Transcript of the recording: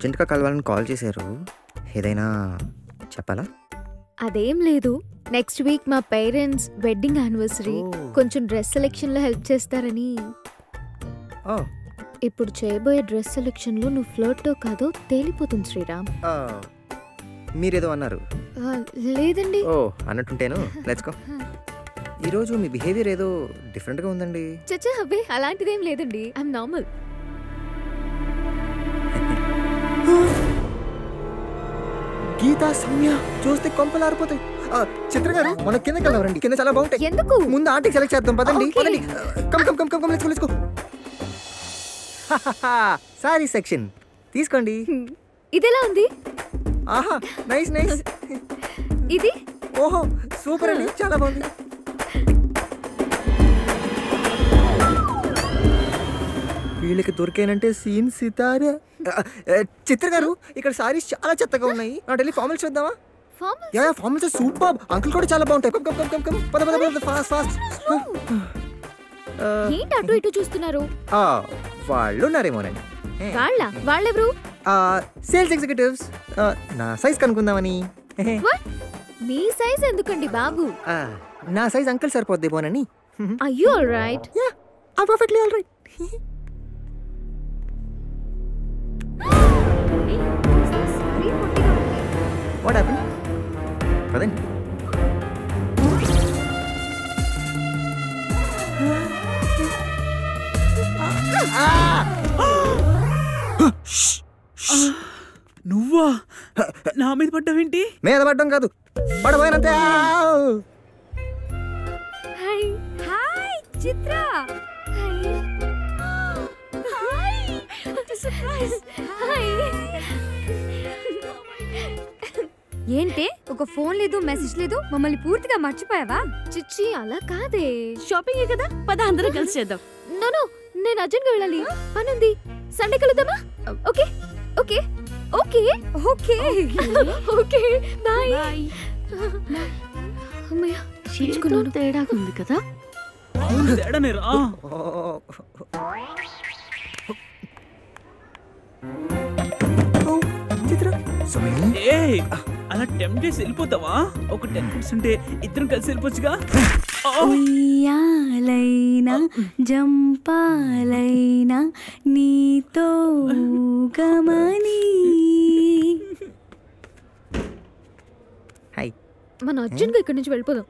అర్జెంట్గా కలవాలని కాల్ చేశారు. ఏదైనా చెప్పాలా? అదేం లేదు. నెక్స్ట్ వీక్ మా పేరెంట్స్ వెడ్డింగ్ యానివర్సరీ. కొంచెం డ్రెస్ సెలెక్షన్లో హెల్ప్ చేస్తారని. ఇప్పుడు చేయబోయే డ్రెస్ సెలెక్షన్లో నువ్వు ఫ్లోర్తో కాదో తేలిపోతుంది శ్రీరామ్. మీరేదో అన్నారు. లేదండి. అన్నట్టుంటేను. Let's go. ఈరోజు మీ బిహేవియర్ ఏదో డిఫరెంట్గా ఉందండి. చచ్చా అబ్బే అలాంటిదేం లేదండి. I'm normal. గీతా సౌమ్య చూస్తే కొంపలు ఆరిపోతాయి. చిత్ర గారు మన కిందకి వెళ్దాం. కింద చాలా బాగుంటాయి. ఎందుకు? ముందు ఆంటీకి సెలెక్ట్ చేద్దాం. పదండి పదండి. Come come come come come let's go let's go. Sorry section తీసుకోండి. ఇదెలా ఉంది? ఆహా నైస్ నైస్. ఇది ఓహో సూపర్ అండి, చాలా బాగుంది. వీళ్ళకి దొరికానంటే సీన్ సితారే. చిత్ర గారు ఇక్కడ సారీస్ చాలా చెత్తగా ఉన్నాయి. ఢిల్లీ ఫార్మల్స్ చూద్దామా? Yeah formals super. అంకుల్ కూడా చాలా బాగుంటాయి. కమ్ కమ్ కమ్ కమ్ పద పద పద ఫాస్ట్ ఫాస్ట్. ఏంటి అటు ఇటు చూస్తున్నారు? వాళ్ళు ఉన్నారేమోనండి. వాళ్ళెవరు? Sales executives. నా సైజ్ కనుక్కుందామని. మీ సైజ్ ఎందుకండి బాబు? నా సైజ్ అంకుల్ సరిపోద్దేమోనని. Are you all right? Yeah, I'm perfectly all right. What happened? పదండి. నువ్వా నా మీద పడ్డావేంటి? మీద పడ్డం కాదు, పడబోయినంతే. Hi hi Chitra. Hi surprise. Hi. ఏంటే ఒక ఫోన్ లేదు, మెసేజ్ లేదు, మమ్మల్ని పూర్తిగా మర్చిపోయావా? చిచ్చి అలా కాదే. షాపింగ్ కదా, పద అందరం కలిసి చేద్దాం. నో నేను అర్జెంట్గా వెళ్ళాలి, పనుంది. సండే కలుద్దామా? Okay okay okay okay okay bye. అమ్మయ్య చీచుకున్నాను. తేడా ఉంది కదా. తేడానే రా. అలా టెంప్ట్ చేసి వెళ్ళిపోతావా? ఒక 10% ఇద్దరం కలిసి వెళ్ళిపోవచ్చుగా. ఉయ్యాలైనా జంపాలైనా నీతో గమని. హాయ్. మన అర్జున్గా ఇక్కడి నుంచి వెళ్ళిపోదాం.